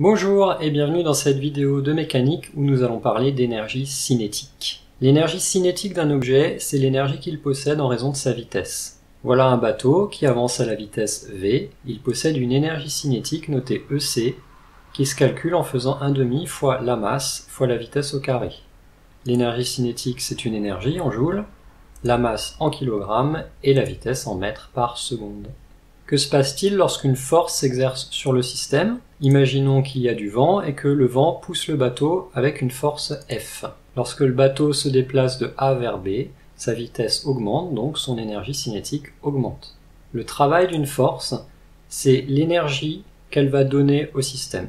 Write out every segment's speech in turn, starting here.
Bonjour et bienvenue dans cette vidéo de mécanique où nous allons parler d'énergie cinétique. L'énergie cinétique d'un objet, c'est l'énergie qu'il possède en raison de sa vitesse. Voilà un bateau qui avance à la vitesse v, il possède une énergie cinétique notée EC qui se calcule en faisant 1/2 fois la masse fois la vitesse au carré. L'énergie cinétique, c'est une énergie en joules, la masse en kilogrammes et la vitesse en mètres par seconde. Que se passe-t-il lorsqu'une force s'exerce sur le système? Imaginons qu'il y a du vent et que le vent pousse le bateau avec une force F. Lorsque le bateau se déplace de A vers B, sa vitesse augmente, donc son énergie cinétique augmente. Le travail d'une force, c'est l'énergie qu'elle va donner au système.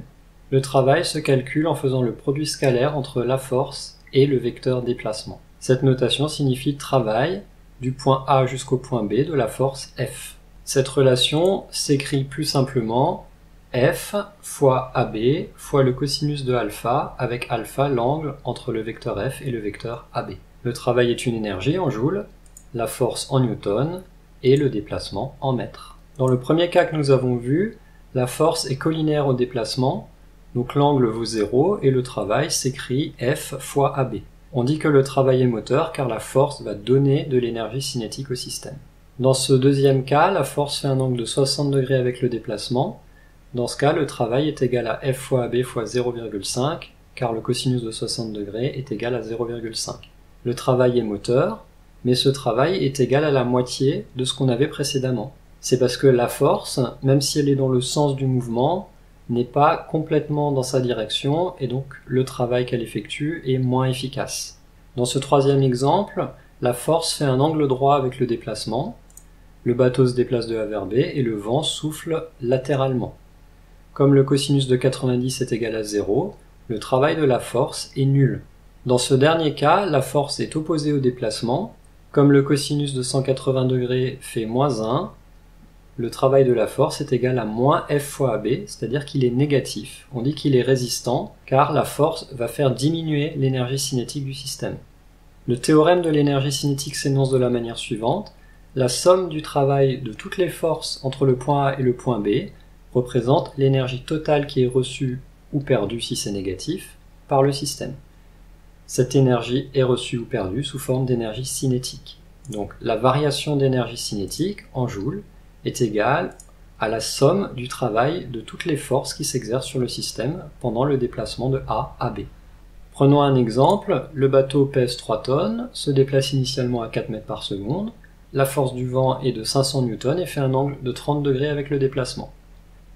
Le travail se calcule en faisant le produit scalaire entre la force et le vecteur déplacement. Cette notation signifie travail du point A jusqu'au point B de la force F. Cette relation s'écrit plus simplement F fois AB fois le cosinus de alpha avec alpha l'angle entre le vecteur F et le vecteur AB. Le travail est une énergie en joules, la force en newton et le déplacement en mètres. Dans le premier cas que nous avons vu, la force est collinaire au déplacement, donc l'angle vaut 0 et le travail s'écrit F fois AB. On dit que le travail est moteur car la force va donner de l'énergie cinétique au système. Dans ce deuxième cas, la force fait un angle de 60 degrés avec le déplacement. Dans ce cas, le travail est égal à F fois AB fois 0,5 car le cosinus de 60 degrés est égal à 0,5. Le travail est moteur, mais ce travail est égal à la moitié de ce qu'on avait précédemment. C'est parce que la force, même si elle est dans le sens du mouvement, n'est pas complètement dans sa direction et donc le travail qu'elle effectue est moins efficace. Dans ce troisième exemple, la force fait un angle droit avec le déplacement, le bateau se déplace de A vers B et le vent souffle latéralement. Comme le cosinus de 90 est égal à 0, le travail de la force est nul. Dans ce dernier cas, la force est opposée au déplacement, comme le cosinus de 180 degrés fait moins 1, le travail de la force est égal à moins F fois AB, c'est-à-dire qu'il est négatif. On dit qu'il est résistant, car la force va faire diminuer l'énergie cinétique du système. Le théorème de l'énergie cinétique s'énonce de la manière suivante. La somme du travail de toutes les forces entre le point A et le point B représente l'énergie totale qui est reçue ou perdue si c'est négatif par le système. Cette énergie est reçue ou perdue sous forme d'énergie cinétique. Donc la variation d'énergie cinétique en joules est égale à la somme du travail de toutes les forces qui s'exercent sur le système pendant le déplacement de A à B. Prenons un exemple, le bateau pèse 3 tonnes, se déplace initialement à 4 mètres par seconde, la force du vent est de 500 newtons et fait un angle de 30 degrés avec le déplacement.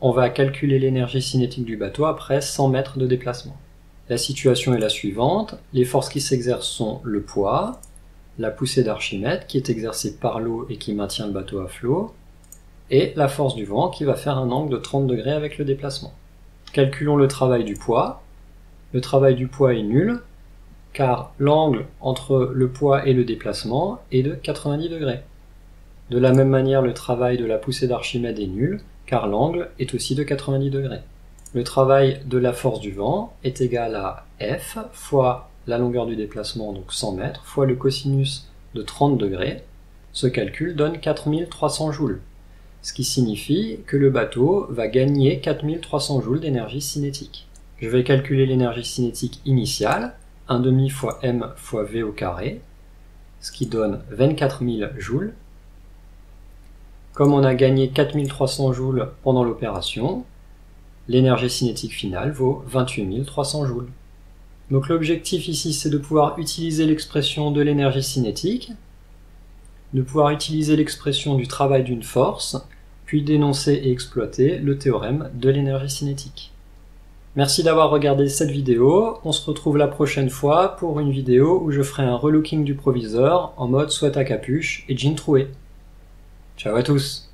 On va calculer l'énergie cinétique du bateau après 100 mètres de déplacement. La situation est la suivante, les forces qui s'exercent sont le poids, la poussée d'Archimède qui est exercée par l'eau et qui maintient le bateau à flot, et la force du vent qui va faire un angle de 30 degrés avec le déplacement. Calculons le travail du poids. Le travail du poids est nul, car l'angle entre le poids et le déplacement est de 90 degrés. De la même manière, le travail de la poussée d'Archimède est nul, car l'angle est aussi de 90 degrés. Le travail de la force du vent est égal à F fois la longueur du déplacement, donc 100 mètres, fois le cosinus de 30 degrés. Ce calcul donne 4300 joules, ce qui signifie que le bateau va gagner 4300 joules d'énergie cinétique. Je vais calculer l'énergie cinétique initiale, 1/2 fois m fois v au carré, ce qui donne 24 000 joules. Comme on a gagné 4300 joules pendant l'opération, l'énergie cinétique finale vaut 28 300 joules. Donc l'objectif ici, c'est de pouvoir utiliser l'expression de l'énergie cinétique, de pouvoir utiliser l'expression du travail d'une force, puis d'énoncer et exploiter le théorème de l'énergie cinétique. Merci d'avoir regardé cette vidéo, on se retrouve la prochaine fois pour une vidéo où je ferai un relooking du proviseur en mode sweat à capuche et jean troué. Ciao à tous!